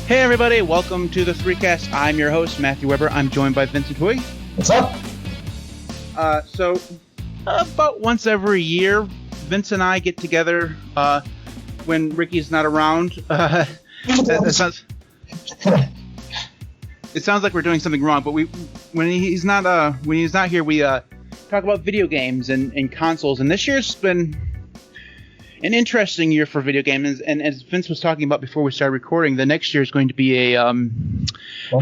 Hey everybody, welcome to the 3Cast. I'm your host, Matthew Weber. I'm joined by Vincent Hui. What's up? So about once every year, Vince and I get together when Ricky's not around. It sounds like we're doing something wrong, but when he's not here, we talk about video games and consoles. And this year's been an interesting year for video games, and as Vince was talking about before we started recording, the next year is going to be a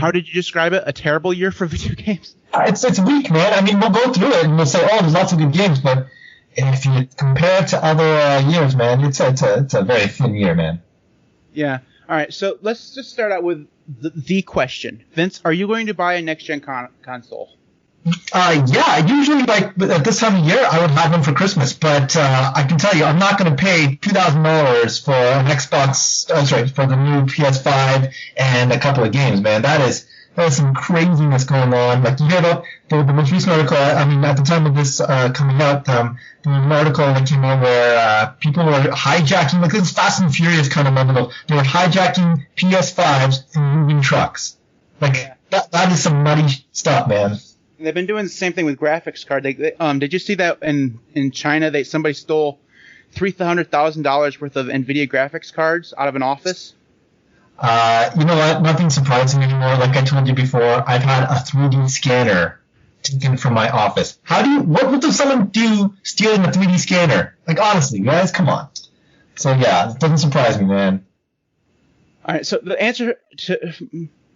how did you describe it? A terrible year for video games? It's weak, man. I mean, we'll go through it and we'll say, oh, there's lots of good games, but if you compare it to other years, man, it's a very thin year, man. Yeah. All right. So let's just start out with the question. Vince, are you going to buy a next-gen console? Yeah, usually at this time of year, I would have one for Christmas, but I can tell you, I'm not going to pay $2,000 for an Xbox, for the new PS5 and a couple of games, man. That is some craziness going on. Like, you hear about the most recent article, I mean, at the time of this coming out, there was an article that came out where people were hijacking, like this Fast and Furious kind of level. They were hijacking PS5s and moving trucks. Like, that is some nutty stuff, man. They've been doing the same thing with graphics card. Did you see that in China? Somebody stole $300,000 worth of NVIDIA graphics cards out of an office. You know what? Nothing surprising anymore. Like I told you before, I've had a 3D scanner taken from my office. What does someone do stealing a 3D scanner? Like, honestly, guys, come on. So yeah, it doesn't surprise me, man. All right. So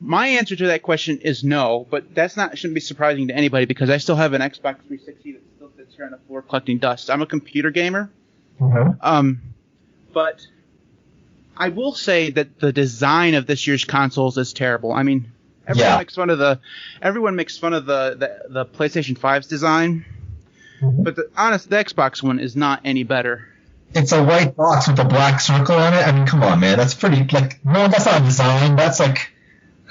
my answer to that question is no, but shouldn't be surprising to anybody because I still have an Xbox 360 that still sits here on the floor collecting dust. I'm a computer gamer. Mm-hmm. But I will say that the design of this year's consoles is terrible. I mean, everyone makes fun of the PlayStation 5's design, but the Xbox one is not any better. It's a white box with a black circle on it. I mean, come on, man. That's pretty no, that's not a design. That's like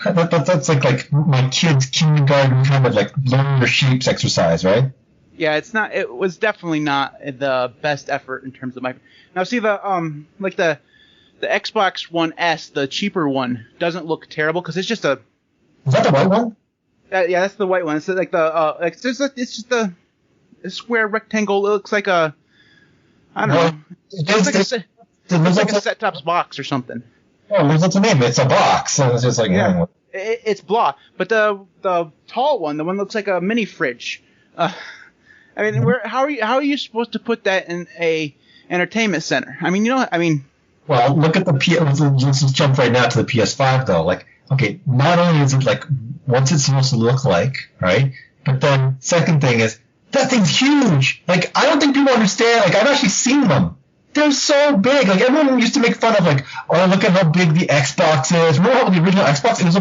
like my kid's kindergarten kind of like learn your shapes exercise, right? Yeah, it's not. It was definitely not the best effort in terms of my. Now, see the Xbox One S, the cheaper one, doesn't look terrible because it's just a. Is that the white one? Yeah, that's the white one. It's like it's just a square rectangle. It looks like a. I don't know. It looks like a set-top box or something. Oh, what's the name? It's a box. So it's just like it's blah. But the tall one, the one that looks like a mini fridge. I mean, how are you supposed to put that in a entertainment center? I mean, Well, look at the PS. Let's just jump right now to the PS5 though. Like, okay, not only is it like what's it supposed to look like, right? But then second thing is that thing's huge. Like, I don't think people understand. Like, I've actually seen them. They're so big. Like, everyone used to make fun of, like, oh, look at how big the Xbox is. Remember how the original Xbox, it was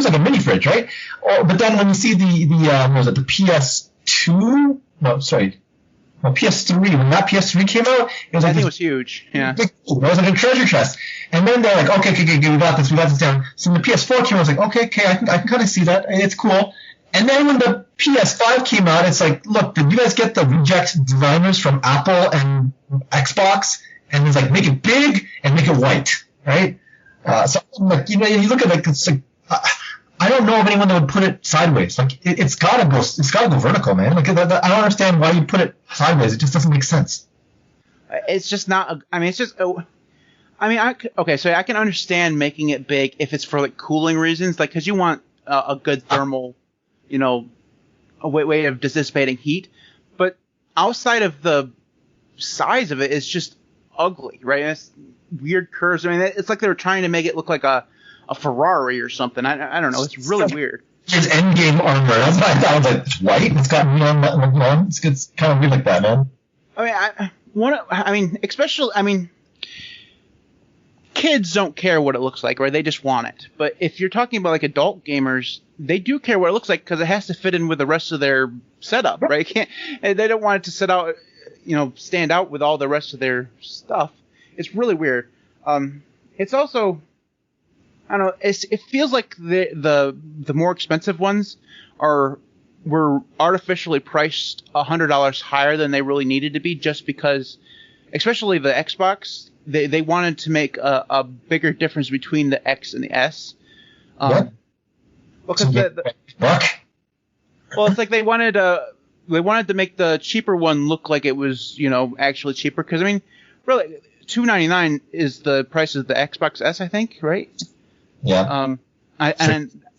like a mini fridge, right? But then when you see the PS2? No, sorry. No, PS3. When that PS3 came out, it was like... I think it was huge, yeah. It was like a treasure chest. And then they're like, okay, we got this down. So when the PS4 came out, I was like, okay, I can kind of see that. It's cool. And then when the PS5 came out, it's like, look, did you guys get the reject designers from Apple and Xbox? And it's like, make it big and make it white, right? So, like, you look at like, it's like, I don't know of anyone that would put it sideways. Like, it's gotta go vertical, man. Like, I don't understand why you put it sideways. It just doesn't make sense. It's just not. I mean, it's just. Okay, so I can understand making it big if it's for like cooling reasons, like because you want a good thermal. A way of dissipating heat, but outside of the size of it, it's just ugly, right? It's weird curves. I mean, it's like they were trying to make it look like a Ferrari or something. I don't know. It's really weird. It's endgame armor. That's why I thought. I was like, it's white. It's got neon. It's kind of weird like that, man. I mean, kids don't care what it looks like, right? They just want it. But if you're talking about like adult gamers, they do care what it looks like because it has to fit in with the rest of their setup, right? They don't want it to stand out with all the rest of their stuff. It's really weird. It's also, I don't know. It feels like the more expensive ones were artificially priced $100 higher than they really needed to be, just because, especially the Xbox they wanted to make a bigger difference between the X and the S. What? Because well, it's like they wanted to make the cheaper one look like it was, actually cheaper. Because I mean, really, $299 is the price of the Xbox S, I think, right? Yeah.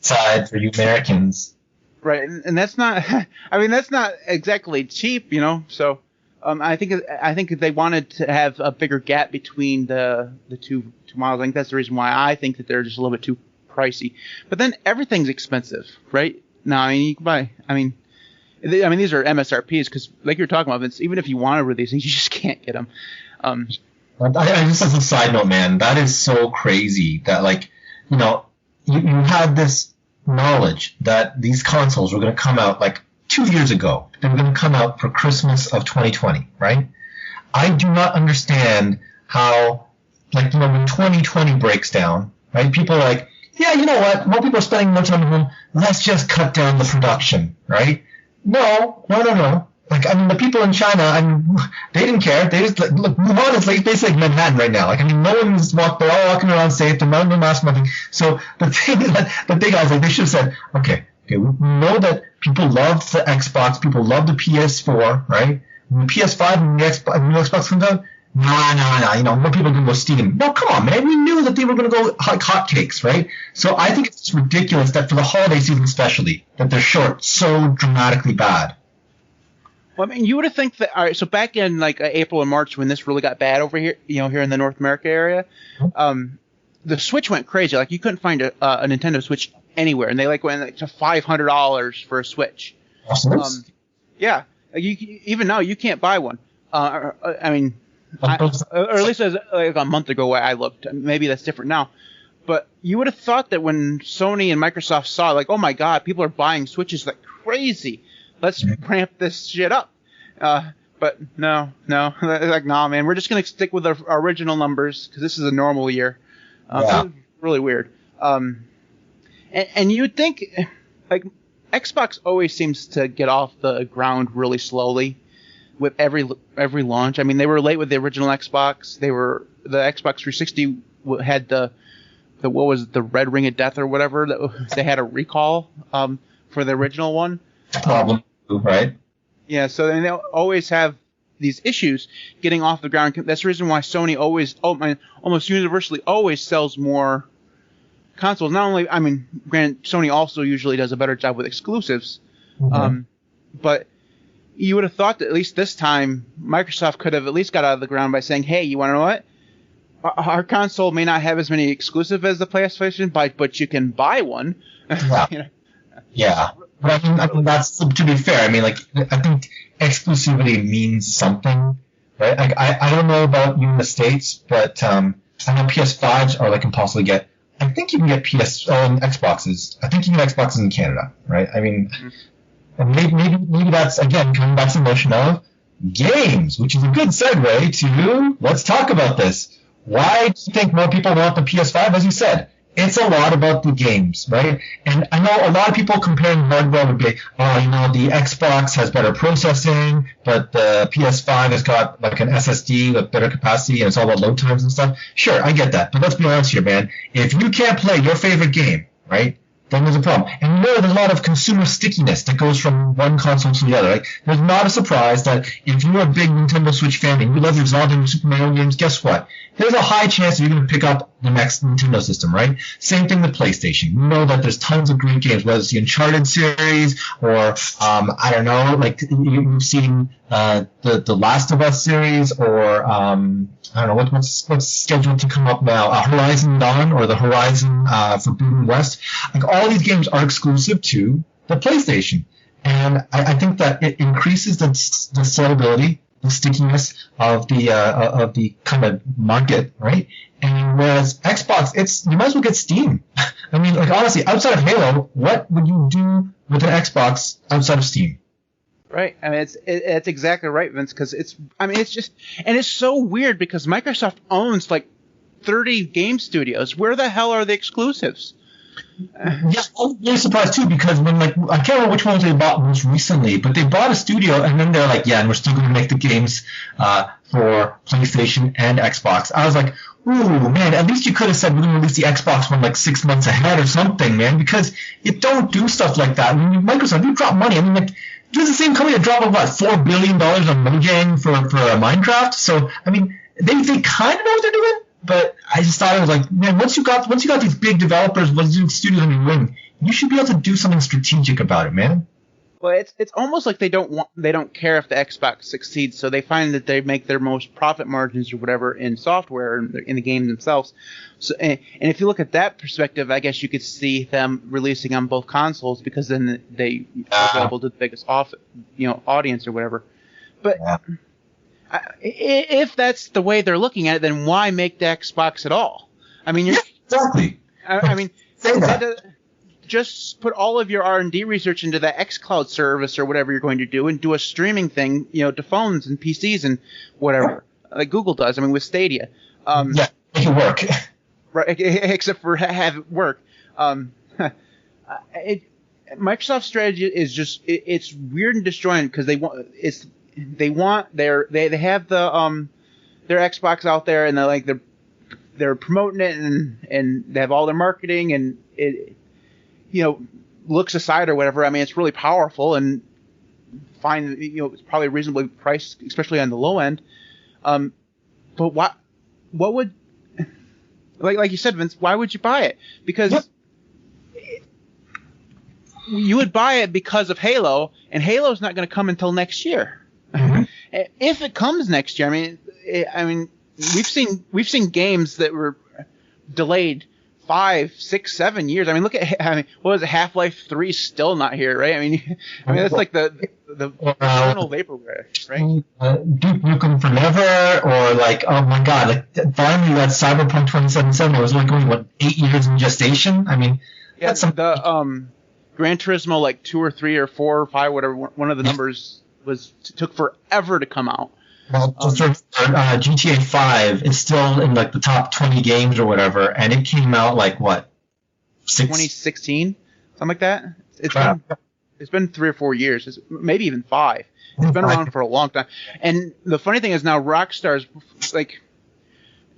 Side for you Americans. Right, and that's not. I mean, that's not exactly cheap, So, I think they wanted to have a bigger gap between the two models. I think that's the reason why I think that they're just a little bit too pricey. But then everything's expensive, right? Now, I mean, you can buy. I mean, these are MSRPs because, like you're talking about, Vince, even if you want to read these things, you just can't get them. I just as a side note, man, that is so crazy that you had this knowledge that these consoles were going to come out like 2 years ago. They were going to come out for Christmas of 2020, right? I do not understand how, when 2020 breaks down, right? People are like, yeah, you know what? More people are spending more time at home. Let's just cut down the production, right? No. The people in China, they didn't care. They just, look, Wuhan is basically like Manhattan right now. No one's they're all walking around safe. They're not no mask, nothing. So the thing is that the big guys, they should have said, okay, we know that people love the Xbox, people love the PS4, right? When the PS5 and the new Xbox comes out, nah, more people are going to go Steam. No, come on, man. We knew that they were going to go like hotcakes, right? So I think it's ridiculous that for the holiday season especially, that they're short so dramatically bad. Well, I mean, you would have think that. All right, so back in April and March when this really got bad over here, here in the North America area, the Switch went crazy. You couldn't find a Nintendo Switch anywhere, and they went to $500 for a Switch. Awesome. Yeah, even now you can't buy one. Or at least as a month ago when I looked. Maybe that's different now. But you would have thought that when Sony and Microsoft saw, oh my God, people are buying Switches like crazy. Let's ramp this shit up. But no. Nah, man, we're just going to stick with our original numbers because this is a normal year. It's really weird. And you would think, Xbox always seems to get off the ground really slowly with every launch. I mean, they were late with the original Xbox. The Xbox 360 had the what was it, the Red Ring of Death or whatever. They had a recall for the original one. Problem, right? Yeah, so they always have these issues getting off the ground. That's the reason why Sony almost universally always sells more consoles. Not only, granted, Sony also usually does a better job with exclusives, but you would have thought that at least this time Microsoft could have at least got out of the ground by saying, hey, you want to know what? Our console may not have as many exclusive as the PlayStation, but you can buy one. Yeah. Yeah. But I mean, that's, to be fair, I think exclusivity means something, right? I don't know about you in the States, but I know PS5s are impossible to get. I think you can get Xboxes. I think you can get Xboxes in Canada, right? And maybe that's, again, coming back to the notion of games, which is a good segue to, let's talk about this. Why do you think more people want the PS5? As you said, it's a lot about the games, right? And I know a lot of people comparing hardware would be, the Xbox has better processing, but the PS5 has got an SSD with better capacity, and it's all about load times and stuff. Sure, I get that. But let's be honest here, man. If you can't play your favorite game, right, then there's a problem. And there's a lot of consumer stickiness that goes from one console to the other. Right? There's not a surprise that if you're a big Nintendo Switch fan and you love your Zelda and Super Mario games, guess what? There's a high chance that you're going to pick up the next Nintendo system, right? Same thing with PlayStation. You know that there's tons of great games, whether it's the Uncharted series or, I don't know, you've seen the Last of Us series or, I don't know, what's scheduled to come up now? Horizon Dawn or the Horizon Forbidden West. All these games are exclusive to the PlayStation. And I think that it increases the sellability, the stickiness of the kind of market, right? And whereas Xbox, you might as well get Steam. Honestly, outside of Halo, what would you do with an Xbox outside of Steam? Right. It's exactly right, Vince, because it's just, and it's so weird because Microsoft owns 30 game studios. Where the hell are the exclusives? Yeah, I was really surprised too because when I can't remember which ones they bought most recently, but they bought a studio and then they're like, yeah, and we're still going to make the games for PlayStation and Xbox. I was like, ooh, man, at least you could have said we're going to release the Xbox one like 6 months ahead or something, man, because you don't do stuff like that. I mean, Microsoft, you drop money. I mean, like, this is the same company that dropped what, $4 billion on Mojang for Minecraft. So I mean, they kind of know what they're doing. But I just thought it was like, man, once you got these big developers, once you studios on your wing, you should be able to do something strategic about it, man. Well, it's almost like they don't care if the Xbox succeeds, so they find that they make their most profit margins or whatever in software in the games themselves. So, and if you look at that perspective, I guess you could see them releasing on both consoles because then they are available to the biggest audience or whatever. But. Yeah. If that's the way they're looking at it, then why make the Xbox at all? I mean, exactly. I mean, just put all of your R&D research into the xCloud service or whatever you're going to do, and do a streaming thing, to phones and PCs and whatever, like Google does. I mean, with Stadia. Make it work. Right, except for have it work. Microsoft's strategy is just it's weird and disjointed because they have the their Xbox out there, and they're promoting it, and they have all their marketing, and it looks aside or whatever. I mean, it's really powerful and fine. It's probably reasonably priced, especially on the low end. But what would like you said, Vince? Why would you buy it? Because you would buy it because of Halo, and Halo's not going to come until next year. Mm-hmm. If it comes next year, I mean, we've seen games that were delayed 5, 6, 7 years. I mean, look at what was it? Half-Life 3 still not here, right? I mean that's like the eternal vaporware, right? Duke Nukem Forever, or like, oh my God, like finally that Cyberpunk 2077 was like going 8 years in gestation. I mean, that's the Gran Turismo, like 2 or 3 or 4 or 5, whatever one of the numbers took forever to come out. Well, GTA 5 is still in like the top 20 games or whatever, and it came out like what? 2016, something like that. It's been 3 or 4 years, maybe even 5. It's been around for a long time. And the funny thing is now Rockstar's like,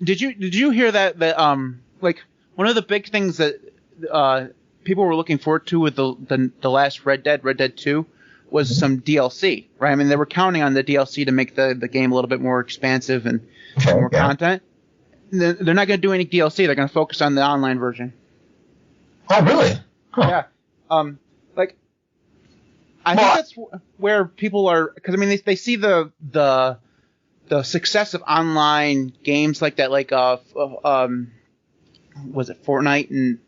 did you hear that like one of the big things that people were looking forward to with the last Red Dead 2 was some DLC, right? I mean, they were counting on the DLC to make the game a little bit more expansive and more content. They're not going to do any DLC. They're going to focus on the online version. Oh, really? Huh. Yeah. I think that's where people are, because I mean, they see the success of online games like that, like was it Fortnite and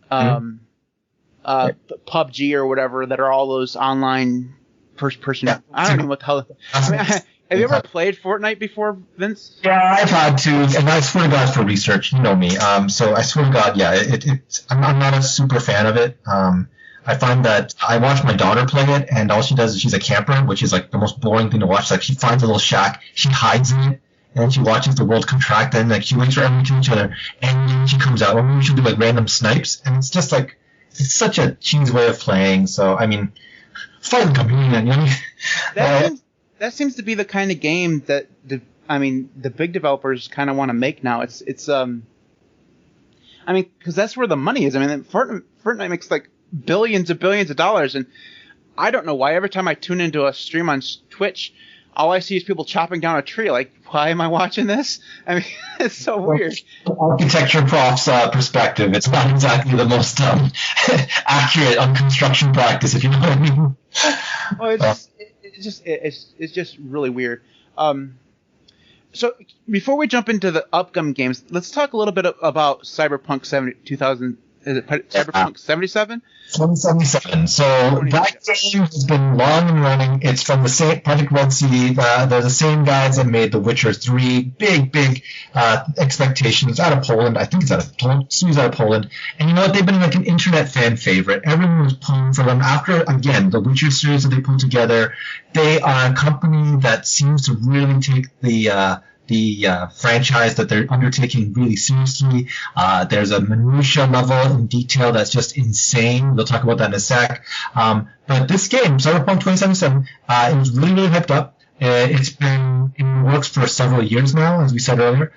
PUBG or whatever, that are all those online first person. Yeah. I don't know what the hell. I mean, have you ever played Fortnite before, Vince? Yeah, I've had to, and I swear to God, for research, you know me. So I swear to God, yeah, I'm not a super fan of it. I find that I watch my daughter play it, and all she does is she's a camper, which is like the most boring thing to watch. Like, she finds a little shack, she hides in it, and then she watches the world contract, and like she waits for everyone to kill each other, and then she comes out, and maybe she'll do like random snipes, and it's just like, it's such a cheese way of playing. So I mean, fighting community, you know. That seems to be the kind of game that the big developers kind of want to make now. It's because that's where the money is. I mean, Fortnite makes like billions of dollars, and I don't know why every time I tune into a stream on Twitch, all I see is people chopping down a tree. Like, why am I watching this? I mean, it's so weird. Architecture prof's perspective, it's not exactly the most accurate on construction practice, if you know what I mean. Well, it's just really weird. So before we jump into the upcoming games, let's talk a little bit about Cyberpunk 2000. Is it Cyberpunk 77? 2077. So that game has been long and running. It's from the same Project Red Sea. They're the same guys that made The Witcher 3. Big expectations out of Poland. I think it's out of Poland. And you know what? They've been like an internet fan favorite. Everyone was pulling for them. After, again, the Witcher series that they put together, they are a company that seems to really take the the franchise that they're undertaking really seriously. There's a minutia level in detail that's just insane. We'll talk about that in a sec. But this game, Cyberpunk 2077, it was really, really hyped up. It's been in the works for several years now, as we said earlier.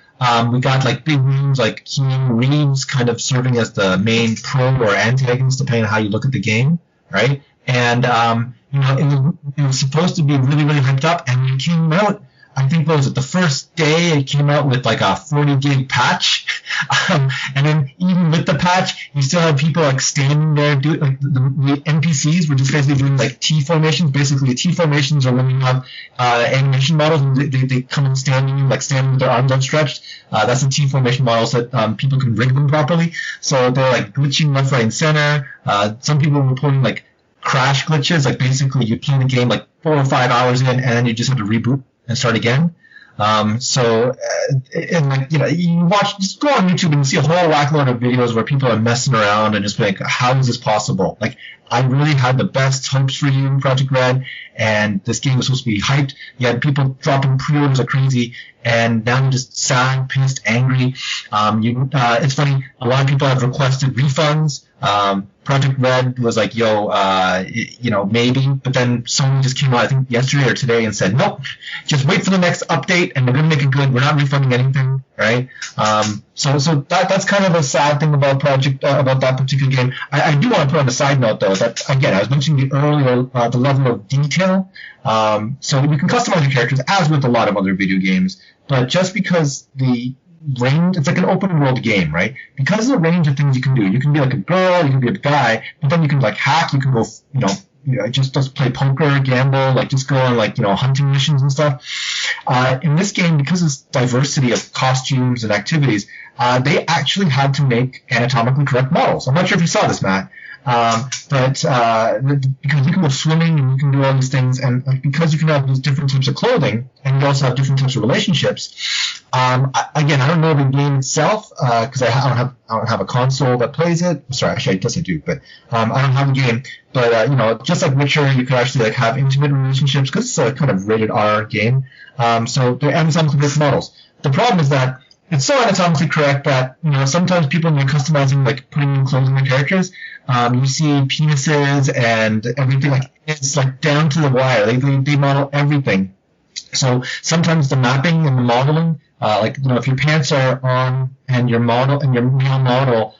We got like big names like Keanu Reeves kind of serving as the main pro or antagonist, depending on how you look at the game, right? And it was supposed to be really, really hyped up, and it came out. I think what was it, the first day it came out with like a 40 gig patch, and then even with the patch, you still had people like standing there doing like the NPCs were just basically doing like T formations. Basically, T formations are when you have animation models and they come in standing with their arms outstretched. That's the T formation models that people can rig them properly. So they're like glitching left, right, and center. Some people were reporting like crash glitches, like basically you play the game like 4 or 5 hours in, and then you just have to reboot and start again. You watch, just go on YouTube and see a whole whackload of videos where people are messing around and just be like, how is this possible? Like, I really had the best hopes for you, Project Red, and this game was supposed to be hyped. You had people dropping pre-orders like crazy, and now you're just sad, pissed, angry. It's funny, a lot of people have requested refunds. Project Red was like, maybe, but then someone just came out, I think yesterday or today, and said, nope, just wait for the next update, and we're going to make it good. We're not refunding anything, right? So that's kind of a sad thing about about that particular game. I do want to put on a side note, though, that, again, I was mentioning earlier, the level of detail. So you can customize your characters, as with a lot of other video games, but just because the range, it's like an open world game, right? Because of the range of things you can do. You can be like a girl, you can be a guy, but then you can like hack, you can go, just play poker, gamble, like just go on like, hunting missions and stuff. In this game, because of this diversity of costumes and activities, they actually had to make anatomically correct models. I'm not sure if you saw this, Matt. Because you can go swimming and you can do all these things, and because you can have these different types of clothing, and you also have different types of relationships. I don't know the game itself because I don't have a console that plays it. Sorry, actually, I guess I do, but I don't have a game. But just like Witcher, you could actually like have intimate relationships because it's a kind of rated R game. So they're anatomically correct models. The problem is that it's so anatomically correct that sometimes people when you're customizing, like putting in clothes on their characters, you see penises and everything, like it's like down to the wire. They model everything. So sometimes the mapping and the modeling, if your pants are on and your male model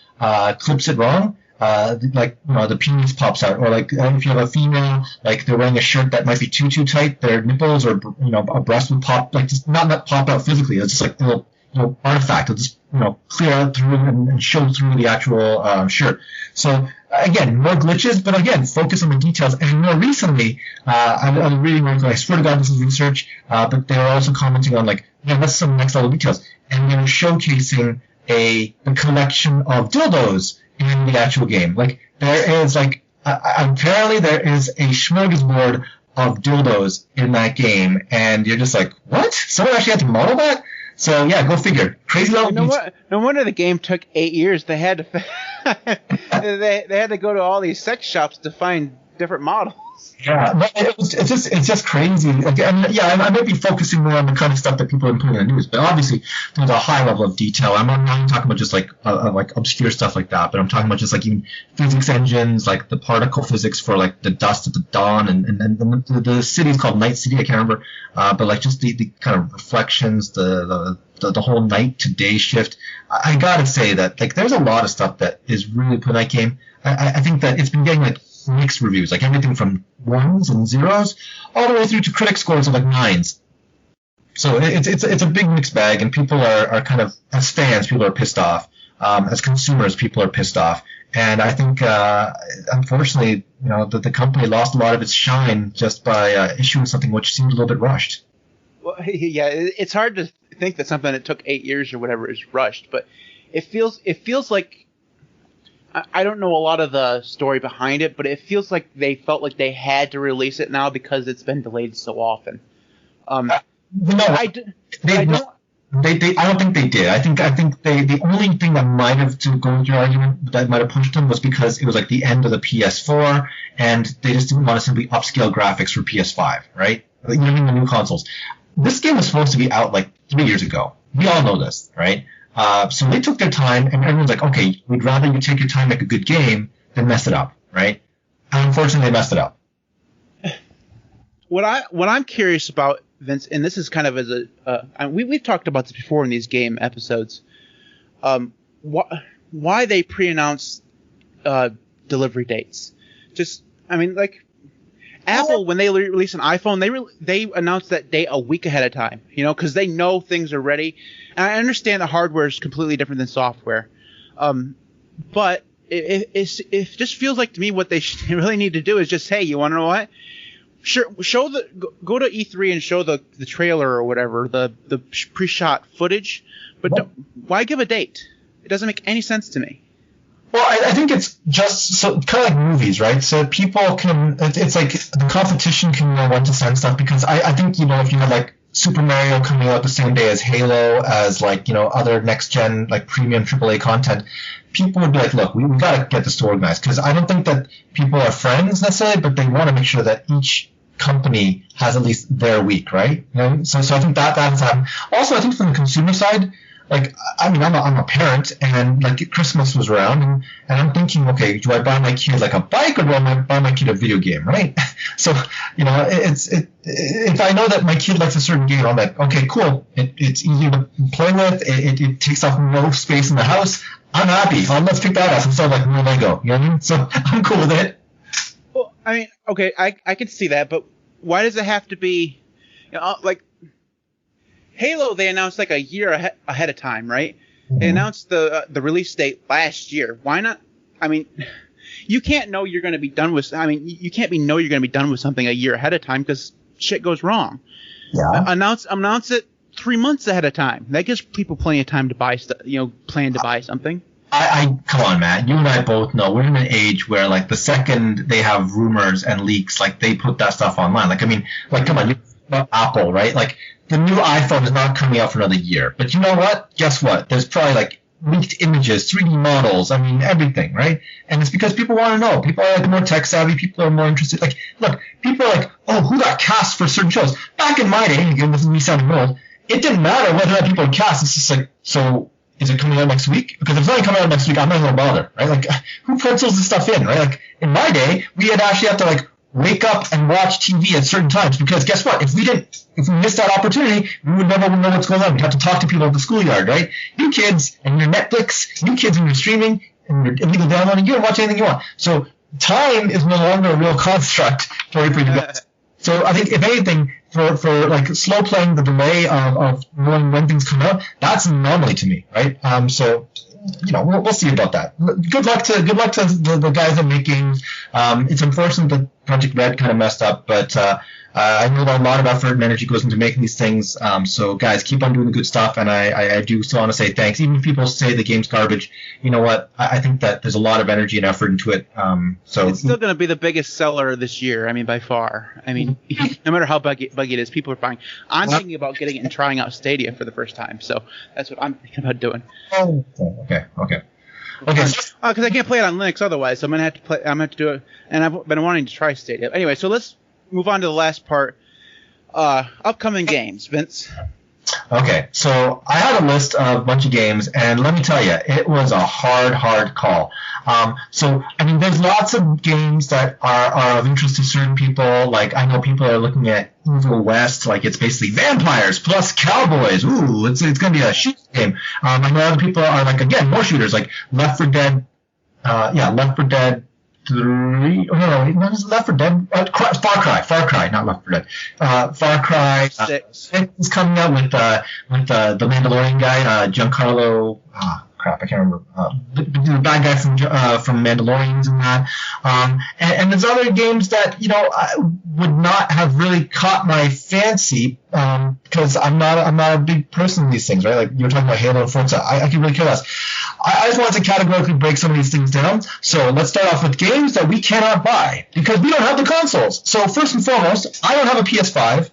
clips it wrong, the penis pops out, or like if you have a female, like they're wearing a shirt that might be too tight, their nipples or a breast would pop, like just not pop out physically. It's just like a little artifact. It'll just clear out through and show through the actual shirt. So again, more glitches, but again, focus on the details. And more recently, I'm reading, I swear to God, this is research, but they were also commenting on that's some next level details, and they were showcasing a collection of dildos in the actual game. Like there is apparently there is a smorgasbord of dildos in that game, and you're just like, what? Someone actually had to model that? So yeah, go figure. Crazy level. No wonder the game took 8 years. They had to they had to go to all these sex shops to find different models. Yeah, but it's just crazy. I might be focusing more on the kind of stuff that people are putting in the news, but obviously there's a high level of detail. I'm not talking about just like obscure stuff like that, but I'm talking about just like even physics engines, like the particle physics for like the dust at the dawn, and the city's called Night City. I can't remember, but like just the kind of reflections, the whole night to day shift. I gotta say that like there's a lot of stuff that is really put in that game. I think that it's been getting like mixed reviews, like everything from 1s and 0s all the way through to critic scores of like 9s. So it's a big mixed bag, and people are kind of, as fans, people are pissed off. As consumers, people are pissed off. And I think, unfortunately, the company lost a lot of its shine just by issuing something which seemed a little bit rushed. Well, yeah, it's hard to think that something that took 8 years or whatever is rushed, but it feels like, I don't know a lot of the story behind it, but it feels like they felt like they had to release it now because it's been delayed so often. I don't think they did. I think the only thing that might have, to go with your argument, that might have pushed them was because it was like the end of the PS4, and they just didn't want to simply upscale graphics for PS5, right? The new consoles. This game was supposed to be out like 3 years ago. We all know this, right? So they took their time, and everyone's like, okay, we'd rather you take your time, make a good game, than mess it up, right? And unfortunately, they messed it up. What I'm curious about, Vince, and this is kind of as we've talked about this before in these game episodes, why they pre-announce delivery dates. Just, I mean, like Apple, when they release an iPhone, they announce that date a week ahead of time, because they know things are ready. And I understand the hardware is completely different than software, but it just feels like to me what they really need to do is just, hey, you want to know what? Sure, go to E3 and show the trailer or whatever, the pre-shot footage, but why give a date? It doesn't make any sense to me. Well, I think it's just so kind of like movies, right? So people can, it's like the competition can know when to send stuff, because I think, if you had like Super Mario coming out the same day as Halo, as like, other next gen, like premium AAA content, people would be like, look, we got to get this to organized, because I don't think that people are friends necessarily, but they want to make sure that each company has at least their week, right? So I think that has happened. Also, I think from the consumer side, like, I mean, I'm a parent, and like Christmas was around, and I'm thinking, okay, do I buy my kid like a bike, or do I buy my kid a video game, right? So, if I know that my kid likes a certain game, I'm like, okay, cool, it's easy to play with, it takes up no space in the house, I'm happy. Let's pick that up instead of like more Lego, you know what I mean? So I'm cool with it. Well, I mean, okay, I can see that, but why does it have to be, like, Halo, they announced like a year ahead of time, right? They announced the release date last year. Why not? I mean, you can't know you're going to be done with. I mean, you can't know you're going to be done with something a year ahead of time, because shit goes wrong. Yeah. Announce it 3 months ahead of time. That gives people plenty of time to buy stuff. Plan to buy something. I come on, man. You and I both know we're in an age where, like, the second they have rumors and leaks, like, they put that stuff online. Like, I mean, like, come on, you Apple, right? Like, the new iPhone is not coming out for another year. But you know what? Guess what? There's probably, like, leaked images, 3D models, I mean, everything, right? And it's because people want to know. People are, like, more tech-savvy. People are more interested. Like, look, people are like, oh, who got cast for certain shows? Back in my day, again, this is me sounding old, it didn't matter whether people were cast. It's just like, so is it coming out next week? Because if it's not coming out next week, I'm not going to bother, right? Like, who pencils this stuff in, right? Like, in my day, we had actually have to, like, wake up and watch TV at certain times, because guess what? If we missed that opportunity, we would never know what's going on. We'd have to talk to people at the schoolyard, right? You kids and your Netflix, you kids and your streaming and your illegal downloading, you can watch anything you want. So time is no longer a real construct for you guys. So I think, if anything, for like slow playing the delay of knowing when things come out, that's an anomaly to me, right? So we'll see about that. Good luck to the guys that make games. It's unfortunate that Project Red kind of messed up, but I know that a lot of effort and energy goes into making these things. So guys, keep on doing the good stuff, and I do still want to say thanks. Even if people say the game's garbage, you know what? I think that there's a lot of energy and effort into it. So it's still going to be the biggest seller this year. I mean, by far. I mean, no matter how buggy it is, people are buying. I'm thinking about getting it and trying out Stadia for the first time. So that's what I'm thinking about doing. Oh, okay. Because I can't play it on Linux otherwise, so I'm gonna have to do it. And I've been wanting to try Stadia. Anyway, so let's move on to the last part. Upcoming games, Vince. Okay, so I had a list of a bunch of games, and let me tell you, it was a hard call. So, I mean, there's lots of games that are of interest to certain people. Like, I know people are looking at Evil West, like it's basically vampires plus cowboys. Ooh, it's going to be a shooting game. I know other people are like, again, more shooters, like Left 4 Dead. Left 4 Dead 3. Oh, no, what is Left 4 Dead? Far Cry, not Left 4 Dead. Far Cry 6 is coming out with the Mandalorian guy, Giancarlo. I can't remember. The bad guy from Mandalorians and that. And there's other games that would not have really caught my fancy because I'm not a big person in these things, right? Like you were talking about Halo and Forza. I can really care less. I just wanted to categorically break some of these things down. So let's start off with games that we cannot buy because we don't have the consoles. So first and foremost, I don't have a PS5,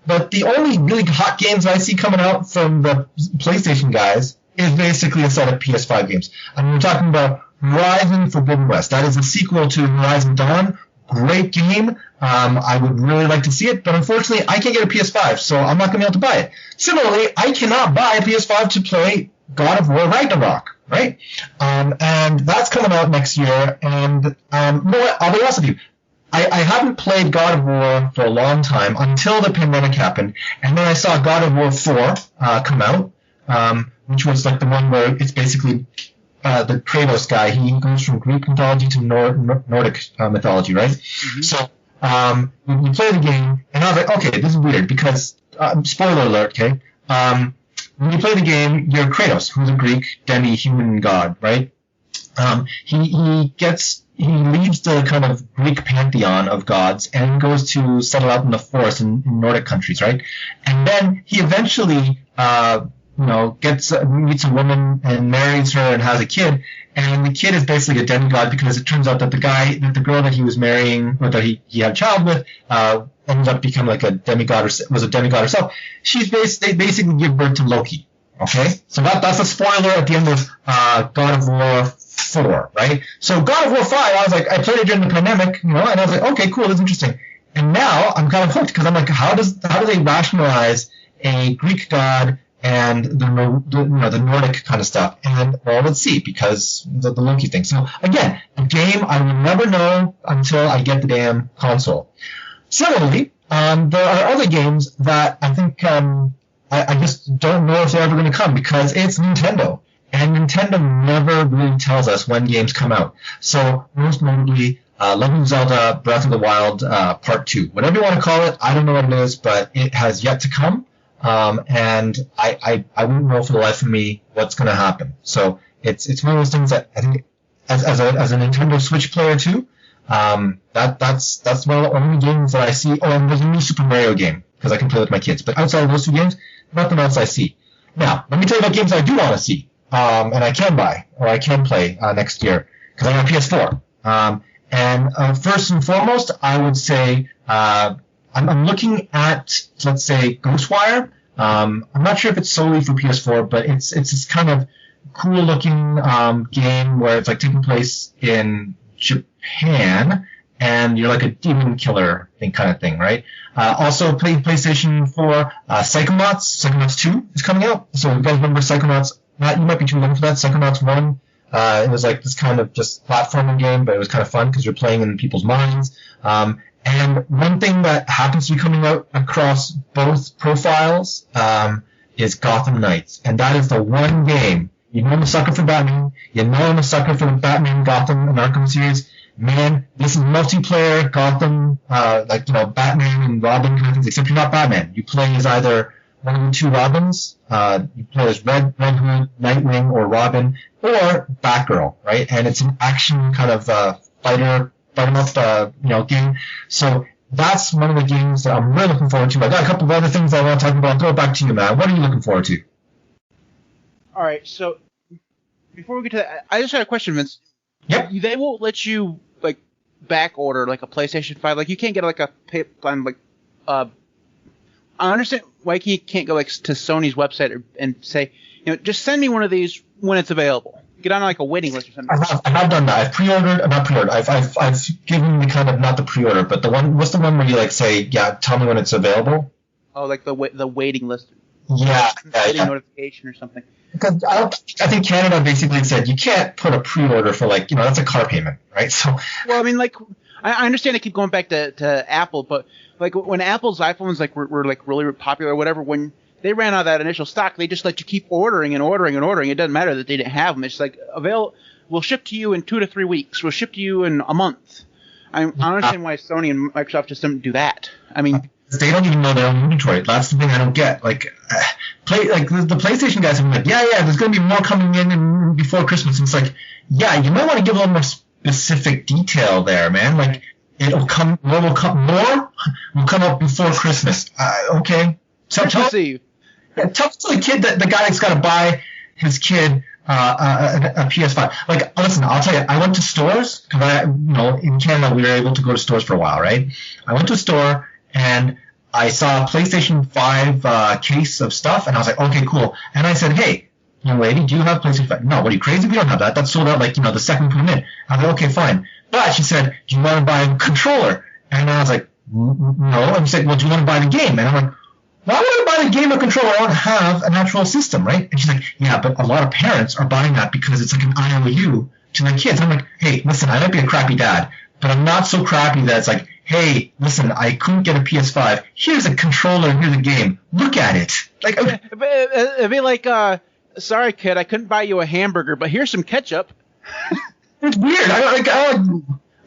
but the only really hot games I see coming out from the PlayStation guys is basically a set of PS5 games. And we're talking about Horizon Forbidden West. That is a sequel to Horizon Dawn. great game. I would really like to see it, but unfortunately, I can't get a PS5, so I'm not going to be able to buy it. Similarly, I cannot buy a PS5 to play God of War Ragnarok, right? And that's coming out next year. And you know what? I'll be honest with you. I haven't played God of War for a long time until the pandemic happened, and then I saw God of War 4 come out, which was like the one where it's basically the Kratos guy. He goes from Greek mythology to Nordic mythology, right? Mm-hmm. So you play the game, and I was like, okay, this is weird because spoiler alert, okay? When you play the game, you're Kratos, who's a Greek demi-human god, right? He leaves the kind of Greek pantheon of gods and goes to settle out in the forest in Nordic countries, right? And then he eventually, meets a woman and marries her and has a kid. And the kid is basically a demigod because it turns out that the girl that he was marrying, or that he had a child with, ended up becoming like a demigod, or was a demigod herself. They basically give birth to Loki. Okay, so that's a spoiler at the end of God of War 4, right? So God of War 5, I was like, I played it during the pandemic, and I was like, okay, cool, that's interesting. And now I'm kind of hooked because I'm like, how do they rationalize a Greek god and the Nordic kind of stuff? And well, let's see, because the Loki thing. So again, a game I will never know until I get the damn console. Similarly, there are other games that I think I just don't know if they're ever going to come because it's Nintendo. And Nintendo never really tells us when games come out. So most notably, Legend of Zelda Breath of the Wild Part 2. Whatever you want to call it, I don't know what it is, but it has yet to come. And I wouldn't know for the life of me what's going to happen. So it's one of those things that I think as a Nintendo Switch player too, that's one of the only games that I see. Oh, and there's a new Super Mario game because I can play with my kids. But outside of those two games, nothing else I see. Now, let me tell you about games I do want to see, and I can buy or I can play next year because I got a PS4. And first and foremost, I would say I'm looking at, let's say, Ghostwire. I'm not sure if it's solely for PS4, but it's this kind of cool-looking game where it's like taking place in Japan, and you're like a demon killer kind of thing, right? Also playing PlayStation 4, Psychonauts. Psychonauts 2 is coming out. So if you guys remember Psychonauts, you might be too young for that. Psychonauts 1, it was like this kind of just platforming game, but it was kind of fun because you're playing in people's minds. And one thing that happens to be coming out across both profiles is Gotham Knights. And that is the one game. You know I'm a sucker for Batman. You know I'm a sucker for the Batman, Gotham, and Arkham series. Man, this is multiplayer Gotham, Batman and Robin kind of things, except you're not Batman. You play as either one of the two Robins. You play as Red Hood, Nightwing, or Robin, or Batgirl, right? And it's an action kind of fighter up, game. So that's one of the games that I'm really looking forward to. I got a couple of other things I want to talk about. I'll throw it back to you, man. What are you looking forward to? All right, so before we get to that, I just had a question, Vince. Yep. They won't let you back order like a PlayStation 5. Like you can't get I understand why you can't go to Sony's website and say, just send me one of these when it's available. Get on a waiting list or something. I have done that. I've pre-ordered, not pre-ordered. I've given the kind of not the pre-order, but the one. What's the one where you say, yeah, tell me when it's available? Oh, like the waiting list. Yeah. Notification or something. Because I think Canada basically said you can't put a pre-order for that's a car payment, right? So. Well, I mean, I understand they keep going back to Apple, but when Apple's iPhones were really popular or whatever, when they ran out of that initial stock, they just let you keep ordering and ordering and ordering. It doesn't matter that they didn't have them. It's we'll ship to you in 2 to 3 weeks. We'll ship to you in a month. I don't understand why Sony and Microsoft just don't do that. I mean, they don't even know their own inventory. That's the thing I don't get. The PlayStation guys have been yeah, there's going to be more coming in before Christmas. And it's you might want to give a little more specific detail there, man. It'll come, more will come up before Christmas. Okay. So tell the kid that the guy that's got to buy his kid a PS5. Listen, I'll tell you, I went to stores because in Canada we were able to go to stores for a while, right? I went to a store and I saw a PlayStation 5 case of stuff, and I was like, okay, cool. And I said, hey, young lady, do you have PlayStation 5? No, what are you, crazy? We don't have that. That's sold out the second we put them in. I was like, okay, fine. But she said, do you want to buy a controller? And I was like, no. And she said, well, do you want to buy the game? And I'm like, why would I buy the game or controller? I don't have an actual system, right? And she's like, yeah, but a lot of parents are buying that because it's like an IOU to their kids. I'm like, hey, listen, I might be a crappy dad, but I'm not so crappy that it's like, hey, listen, I couldn't get a PS5. Here's a controller and here's a game. Look at it. Like, it'd be like, sorry, kid, I couldn't buy you a hamburger, but here's some ketchup. It's weird.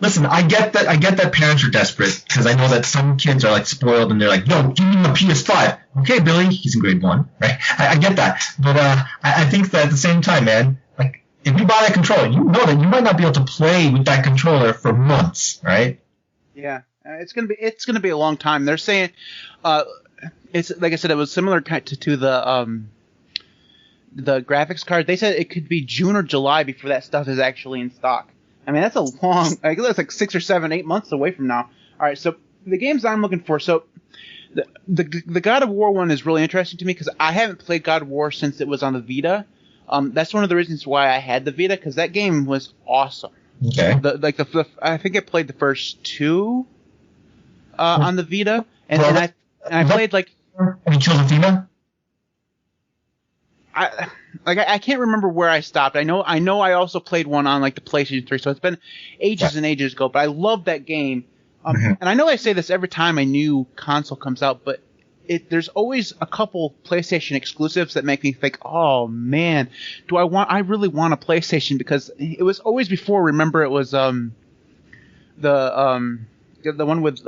Listen, I get that parents are desperate because I know that some kids are like spoiled and they're like, no, give me a PS5. Okay, Billy, he's in grade 1, right? I get that, but I think that at the same time, man, like if you buy that controller, you know that you might not be able to play with that controller for months, right? Yeah, it's gonna be a long time. They're saying, it's like I said, it was similar to the graphics card. They said it could be June or July before that stuff is actually in stock. I mean, that's a long, that's like 6 or 7, 8 months away from now. All right, so the games I'm looking for, so the God of War one is really interesting to me because I haven't played God of War since it was on the Vita. That's one of the reasons why I had the Vita, because that game was awesome. Okay. I think I played the first 2 on the Vita, and I played like. Have you killed Athena? I can't remember where I stopped. I know I also played one on like the PlayStation 3, so it's been ages and ages ago, but I love that game. And I know I say this every time a new console comes out, but there's always a couple PlayStation exclusives that make me think, oh man, I really want a PlayStation, because it was always before, remember, it was the one with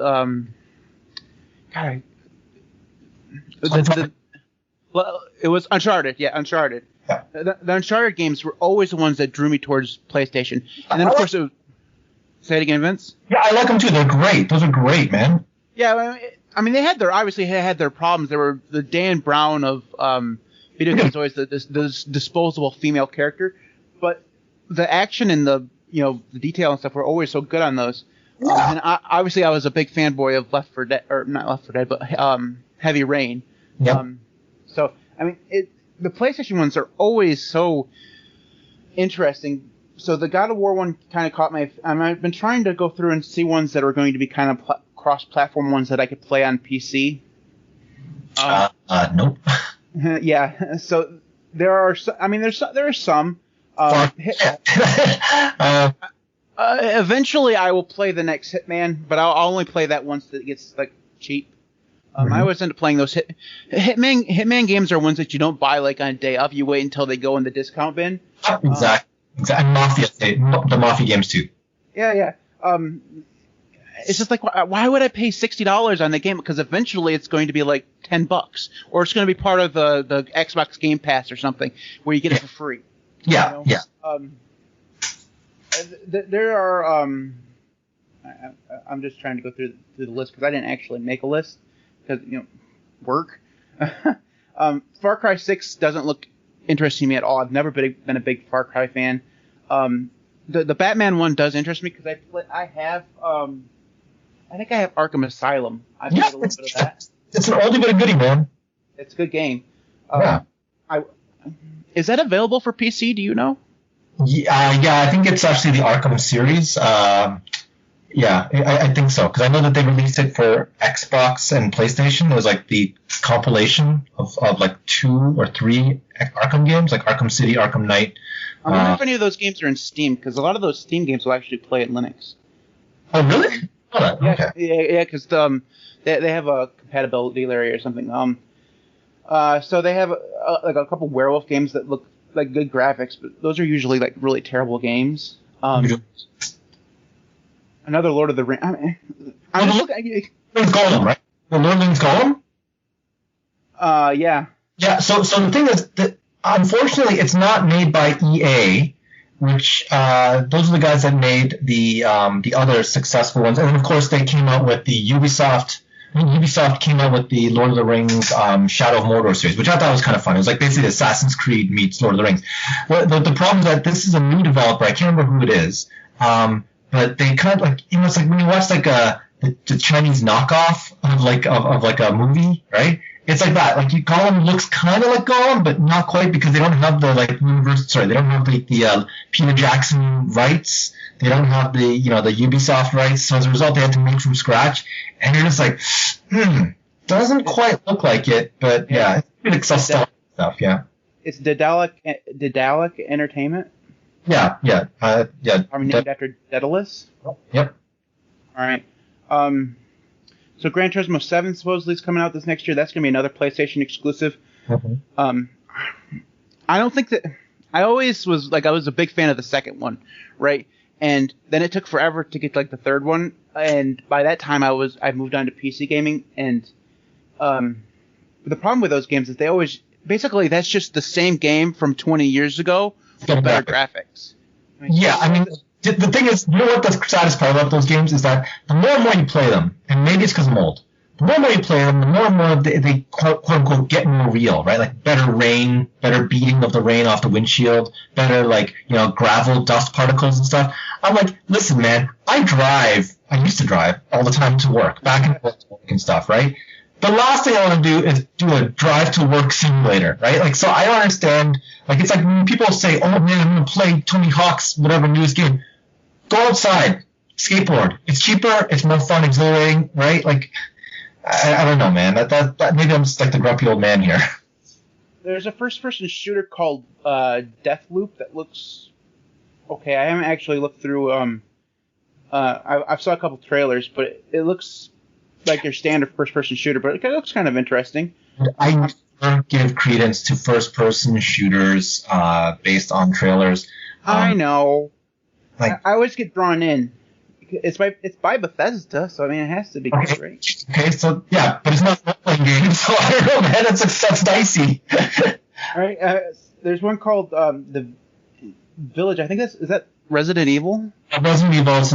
well, it was Uncharted. Yeah, Uncharted. Yeah. The Uncharted games were always the ones that drew me towards PlayStation. And then, of course, say it again, Vince? Yeah, I like them too. They're great. Those are great, man. Yeah, I mean, they had their problems. They were the Dan Brown of video games, always this disposable female character. But the action and the detail and stuff were always so good on those. Yeah. And I was a big fanboy of Left 4 Dead, or not Left 4 Dead, but Heavy Rain. Yep. So, I mean, the PlayStation ones are always so interesting. So the God of War one kind of caught my. I've been trying to go through and see ones that are going to be kind of cross-platform ones that I could play on PC. Nope. Yeah. So there are. There are some. Eventually, I will play the next Hitman, but I'll only play that once it gets like cheap. I always end up playing those Hitman games are ones that you don't buy like on a day of. You wait until they go in the discount bin. Exactly. And Mafia, the Mafia games too. Yeah. It's just like, why would I pay $60 on the game? Because eventually it's going to be like $10, or it's going to be part of the Xbox Game Pass or something where you get it for free. Yeah, yeah. There are. I'm just trying to go through the list because I didn't actually make a list. Because, work. Far Cry 6 doesn't look interesting to me at all. I've never been a big Far Cry fan. The Batman one does interest me because I think I have Arkham Asylum. I've played a little bit of that. It's an oldie but a goodie, man. It's a good game. Yeah. Is that available for PC? Do you know? Yeah, I think it's actually the Arkham series. Yeah, I think so, because I know that they released it for Xbox and PlayStation. It was like the compilation of like 2 or 3 Arkham games, like Arkham City, Arkham Knight. I wonder if any of those games are in Steam, because a lot of those Steam games will actually play in Linux. Oh, really? Oh, yeah, okay. Yeah, because they have a compatibility area or something. So they have like a couple werewolf games that look like good graphics, but those are usually like really terrible games. Another Lord of the Rings. It's Gollum, right? The Lord of the Rings Gollum? Yeah. Yeah, so the thing is that unfortunately it's not made by EA, which those are the guys that made the other successful ones. And then of course they came out with the Ubisoft came out with the Lord of the Rings Shadow of Mordor series, which I thought was kind of fun. It was like basically Assassin's Creed meets Lord of the Rings. Well, the problem is that this is a new developer. I can't remember who it is. But they kind of like, it's like when you watch like the Chinese knockoff of like a movie, right? It's like that. Like Gollum looks kind of like Gollum, but not quite because they don't have the they don't have the Peter Jackson rights. They don't have the the Ubisoft rights. So as a result, they had to make from scratch. And you're just like, doesn't quite look like it, but yeah, it's Excel stuff. Yeah. It's Daedalic Entertainment. Yeah. Are we named after Daedalus? Yep. All right. So Gran Turismo 7 supposedly is coming out this next year. That's going to be another PlayStation exclusive. Mm-hmm. I don't think that I was a big fan of the second one, right? And then it took forever to get like the third one, and by that time I moved on to PC gaming, and the problem with those games is they always basically that's just the same game from 20 years ago with better graphics. Yeah, I mean, the thing is, you know what the saddest part about those games is that the more and more you play them, and maybe it's because I'm old, the more and more you play them, the more and more they quote unquote get more real, right? Like better rain, better beating of the rain off the windshield, better gravel, dust particles and stuff. I'm like, listen, man, I used to drive all the time to work, back and forth to work and stuff, right? The last thing I want to do is do a drive to work simulator, right? Like, so I don't understand. Like, it's like when people say, "Oh man, I'm gonna play Tony Hawk's whatever newest game." Go outside, skateboard. It's cheaper. It's more fun, exhilarating, right? Like, I don't know, man. That maybe I'm just like the grumpy old man here. There's a first-person shooter called Deathloop that looks okay. I haven't actually looked through. I saw a couple trailers, but it looks like your standard first-person shooter, but it looks kind of interesting. I don't give credence to first-person shooters based on trailers. I know. I always get drawn in. It's by Bethesda, so I mean it has to be good, right? Okay, so yeah, but it's not a role-playing game, so I don't know, man. That's dicey. All right, there's one called the Village. I think is that Resident Evil? Resident Evil. It's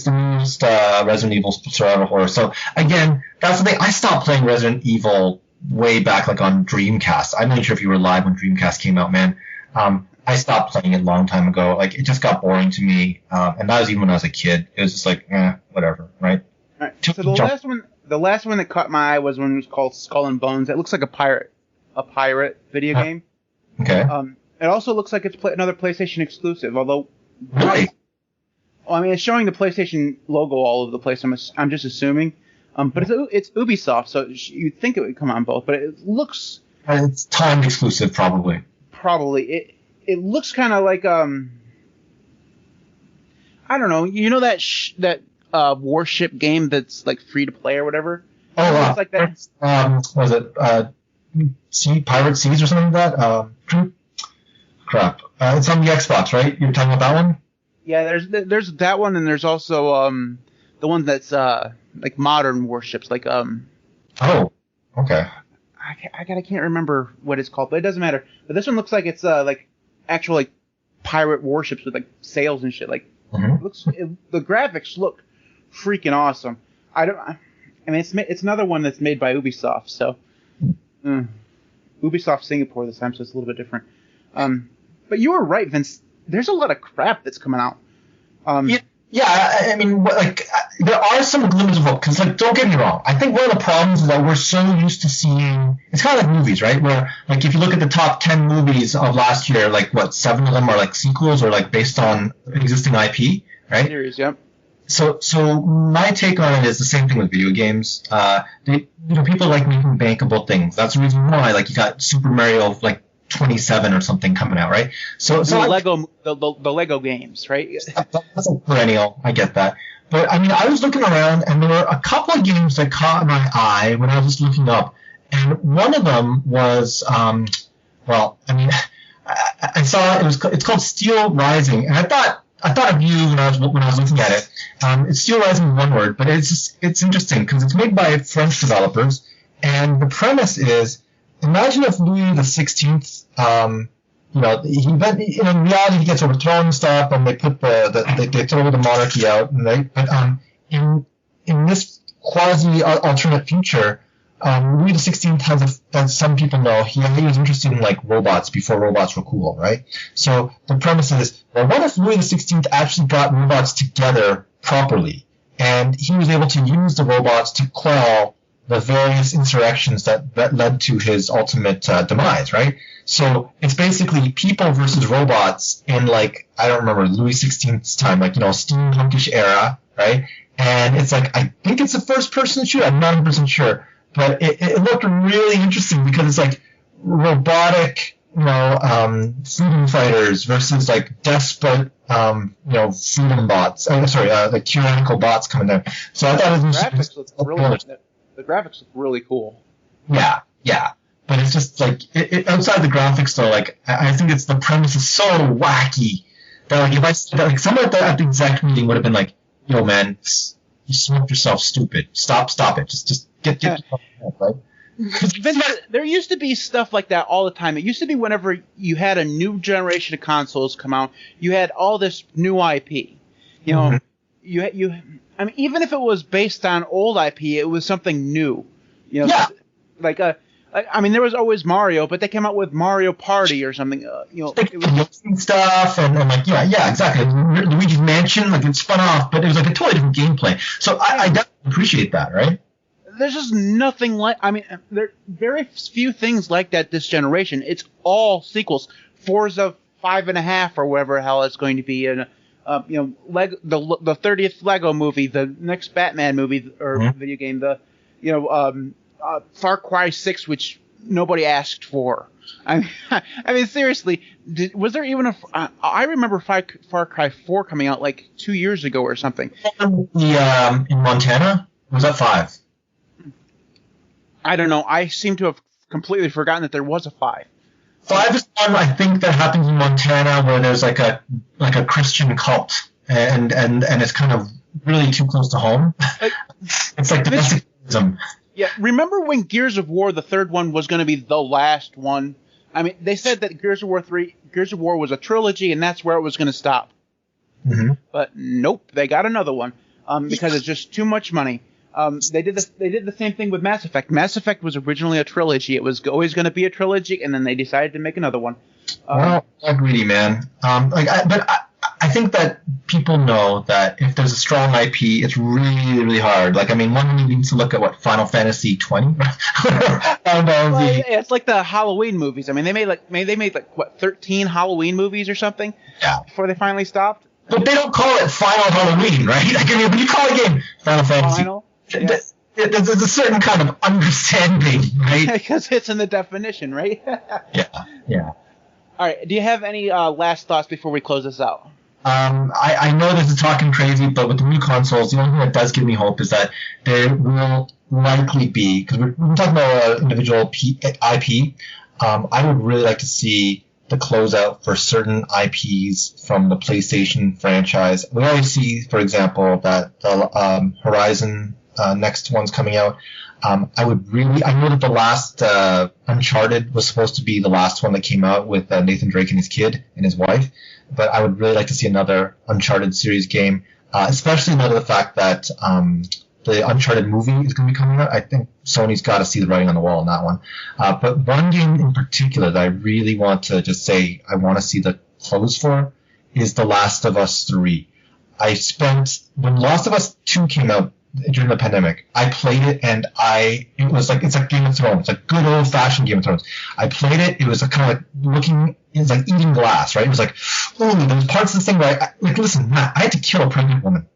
the newest Resident Evil survival horror. So again, that's the thing. I stopped playing Resident Evil way back, like on Dreamcast. I'm not sure if you were alive when Dreamcast came out, man. I stopped playing it a long time ago. Like, it just got boring to me, and that was even when I was a kid. It was just like, whatever, right? All right. So the last one that caught my eye was one that was called Skull and Bones. It looks like a pirate video game. Okay. It also looks like it's another PlayStation exclusive, although. Really? Well, I mean, it's showing the PlayStation logo all over the place. I'm just assuming, but it's Ubisoft, so you'd think it would come on both, but it looks. It's timed exclusive, probably. Probably. It looks kind of like I don't know. You know that Warship game that's like free to play or whatever. Oh, it looks like that. Was it Pirate Seas or something like that? Crap. It's on the Xbox, right? You're talking about that one? Yeah, there's that one, and there's also the one that's like modern warships, like Oh, okay. I can't remember what it's called, but it doesn't matter. But this one looks like it's like actual like pirate warships with like sails and shit. Like the graphics look freaking awesome. I mean it's another one that's made by Ubisoft, so Ubisoft Singapore this time, so it's a little bit different. But you were right, Vince. There's a lot of crap that's coming out. Yeah, I mean, there are some glimmers of hope. Because, don't get me wrong. I think one of the problems is that we're so used to seeing. It's kind of like movies, right? Where, if you look at the top 10 movies of last year, 7 of them are sequels or based on existing IP, right? Series, yep. So my take on it is the same thing with video games. People like making bankable things. That's the reason why, you got Super Mario, 27 or something coming out, right? So the Lego games, right? That's a perennial. I get that. But I mean, I was looking around, and there were a couple of games that caught my eye when I was just looking up, and one of them was, I saw it's called Steel Rising, and I thought of you when I was looking at it. It's Steel Rising in one word, but it's interesting because it's made by French developers, and the premise is. Imagine if Louis XVI, in reality he gets overthrown and stuff, and they put they throw the monarchy out, but in this quasi alternate future, Louis XVI as some people know, he was interested in robots before robots were cool, right? So the premise is, well, what if Louis XVI actually got robots together properly, and he was able to use the robots to quell the various insurrections that led to his ultimate demise, right? So it's basically people versus robots in, like, I don't remember, Louis XVI's time, like, steampunkish era, right? And it's like, I think it's a first-person shooter. I'm not 100% sure. But it looked really interesting because it's like robotic, freedom fighters versus like desperate, freedom bots. Like tyrannical bots coming down. So I thought the graphics look really cool. Yeah. But it's just like outside the graphics though. Like I think it's the premise is so wacky that like if I said that, like someone at the exec meeting would have been like, "Yo, man, you smoked yourself, stupid. Stop it. Just get right." Vince, there used to be stuff like that all the time. It used to be whenever you had a new generation of consoles come out, you had all this new IP. I mean, even if it was based on old IP, it was something new. Like I mean, there was always Mario, but they came out with Mario Party or something. It was stuff and like exactly. Luigi's Mansion, like it spun off, but it was like a totally different gameplay. So I definitely appreciate that, right? There's just nothing like. I mean, there are very few things like that this generation. It's all sequels. Forza 5.5 or whatever hell it's going to be, and the 30th Lego movie, the next Batman movie or video game, Far Cry 6, which nobody asked for. I mean, seriously, was there even I remember Far Cry 4 coming out like 2 years ago or something. In Montana? Was that 5? I don't know. I seem to have completely forgotten that there was a 5. 5 is one I think that happens in Montana where there's like a Christian cult and it's kind of really too close to home. It's like domesticism. Yeah, remember when Gears of War, the third one, was going to be the last one? I mean, they said that Gears of War was a trilogy, and that's where it was going to stop. Mm-hmm. But nope, they got another one because it's just too much money. They did the same thing with Mass Effect. Mass Effect was originally a trilogy. It was always going to be a trilogy, and then they decided to make another one. Well, I'm greedy, man. I think that people know that if there's a strong IP, it's really, really hard. Like, I mean, one needs to look at what Final Fantasy 20. It's like the Halloween movies. I mean, they made 13 Halloween movies or something. Yeah. Before they finally stopped. But they don't call it Final Halloween, right? Like, I mean, when you call a game Final Fantasy, there's a certain kind of understanding, right? Because it's in the definition, right? Yeah. All right. Do you have any last thoughts before we close this out? I know this is talking crazy, but with the new consoles, the only thing that does give me hope is that there will likely be, because we're talking about individual IP, I would really like to see the closeout for certain IPs from the PlayStation franchise. We always see, for example, that the Horizon next one's coming out. I know that the last Uncharted was supposed to be the last one that came out with Nathan Drake and his kid and his wife, but I would really like to see another Uncharted series game, especially now the fact that the Uncharted movie is going to be coming out. I think Sony's got to see the writing on the wall on that one. But one game in particular that I really want to just say I want to see the close for is The Last of Us 3. When Last of Us 2 came out during the pandemic, I played it and it's like Game of Thrones, like good old fashioned Game of Thrones. I played it, it was kind of like it's like eating glass, right? It was like, there's parts of the thing where listen, Matt, I had to kill a pregnant woman.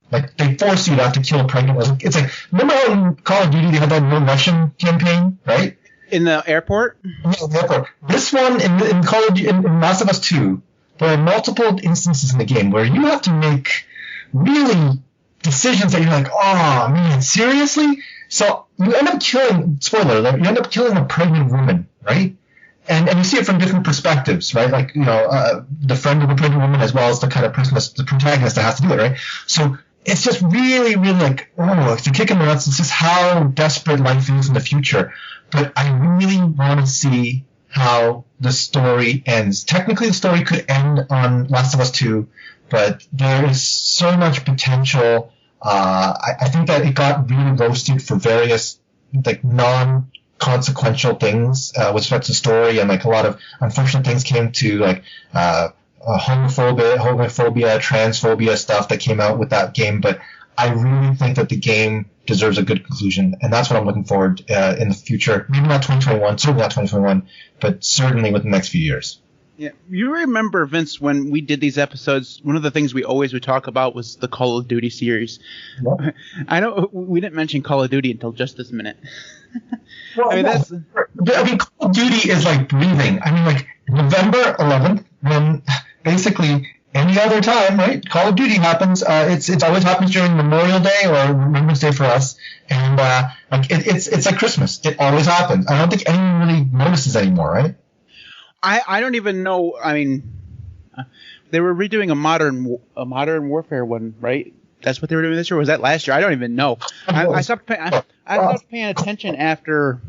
Like, they force you to have to kill a pregnant woman. It's like, remember how in Call of Duty they had that No Russian campaign, right? In the airport? Yeah, in the airport. This one, in Call of Duty, in Last of Us 2, there are multiple instances in the game where you have to make really decisions that you're like, oh man, seriously? So you end up killing, spoiler alert, you end up killing a pregnant woman, right? And you see it from different perspectives, right? Like, the friend of the pregnant woman as well as the kind of person that's the protagonist that has to do it, right? So it's just really, really like, it's a kick in the nuts. It's just how desperate life is in the future. But I really want to see how the story ends. Technically, the story could end on Last of Us 2, but there is so much potential. I think that it got really roasted for various like non-consequential things with respect to story, and like a lot of unfortunate things came to like homophobia, transphobia stuff that came out with that game. But I really think that the game deserves a good conclusion, and that's what I'm looking forward in the future. Maybe not 2021, certainly not 2021, but certainly within the next few years. Yeah, you remember, Vince, when we did these episodes, one of the things we always would talk about was the Call of Duty series. Yeah. I know we didn't mention Call of Duty until just this minute. Well, Call of Duty is like breathing. I mean, like November 11th, when basically any other time, right? Call of Duty happens. It always happens during Memorial Day or Remembrance Day for us, and it's like Christmas. It always happens. I don't think anyone really notices anymore, right? I don't even know. I mean, they were redoing a modern warfare one, right? That's what they were doing this year. Or was that last year? I don't even know. I stopped paying attention after.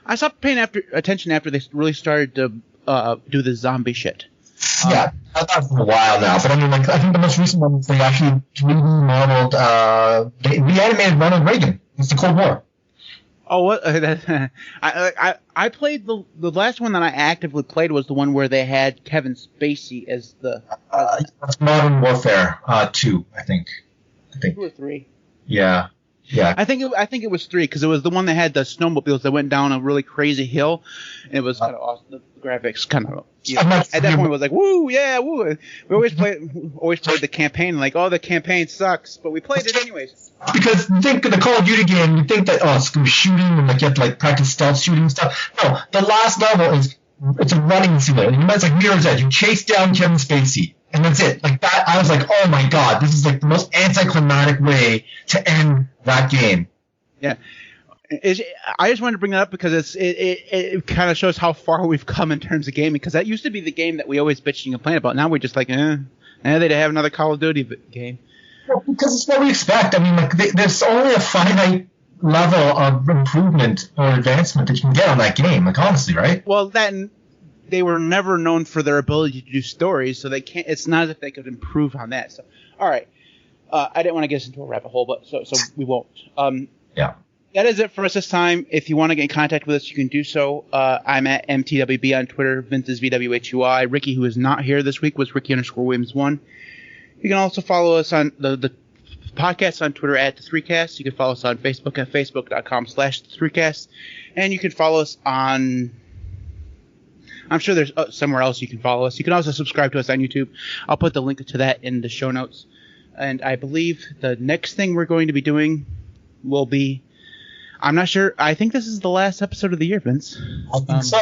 I stopped paying attention after they really started to do the zombie shit. Yeah, that's been a while now. But I mean, like, I think the most recent one is they actually 3D modeled, they reanimated Ronald Reagan. It's the Cold War. Oh, what? I played the last one that I actively played was the one where they had Kevin Spacey as the. That's Modern Warfare 2, I think. 2 or 3. Yeah. I think it was 3 because it was the one that had the snowmobiles that went down a really crazy hill, and it was kind of awesome. The graphics kind of. At that point, it was like, woo, yeah, woo. We always played the campaign like, oh, the campaign sucks, but we played it anyways. Because you think of the Call of Duty game, you think that, it's going to be shooting and like you have to like practice stealth shooting and stuff. No, the last level it's a running simulator. It's like Mirror's Edge. You chase down Kevin Spacey, and that's it. Like that, I was like, oh my god, this is like the most anticlimactic way to end that game. Yeah. I just wanted to bring that up because it kind of shows how far we've come in terms of gaming. Because that used to be the game that we always bitch and complain about. Now we're just like, they'd have another Call of Duty game. Well, because it's what we expect. I mean, like there's only a finite level of improvement or advancement that you can get on that game. Like honestly, right? Well, they were never known for their ability to do stories, so they can't. It's not as if they could improve on that. So, all right, I didn't want to get us into a rabbit hole, but so we won't. Yeah. That is it for us this time. If you want to get in contact with us, you can do so. I'm at MTWB on Twitter. Vince is VWHUI. Ricky, who is not here this week, was Ricky_Williams1. You can also follow us on the podcast on Twitter at The3Cast. You can follow us on Facebook at facebook.com/The3Cast. And you can follow us on... I'm sure there's somewhere else you can follow us. You can also subscribe to us on YouTube. I'll put the link to that in the show notes. And I believe the next thing we're going to be doing will be... I'm not sure. I think this is the last episode of the year, Vince. I think so.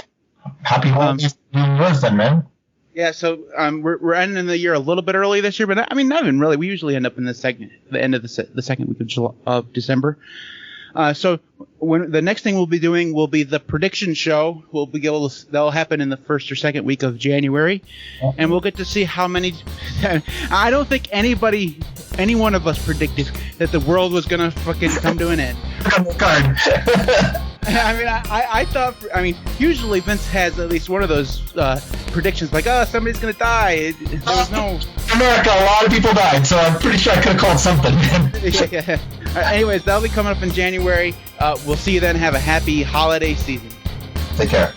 Happy holidays then, man. Yeah, so we're ending the year a little bit early this year, but not even really. We usually end up in the end of the second week of December. So when the next thing we'll be doing will be the prediction show. That'll happen in the first or second week of January, and we'll get to see how many. I don't think any one of us predicted that the world was gonna fucking come to an end. I mean, I thought. I mean, usually Vince has at least one of those predictions, like, oh, somebody's gonna die. There was no. America, a lot of people died, so I'm pretty sure I could have called something. Yeah. Anyways, that'll be coming up in January. We'll see you then. Have a happy holiday season. Take care.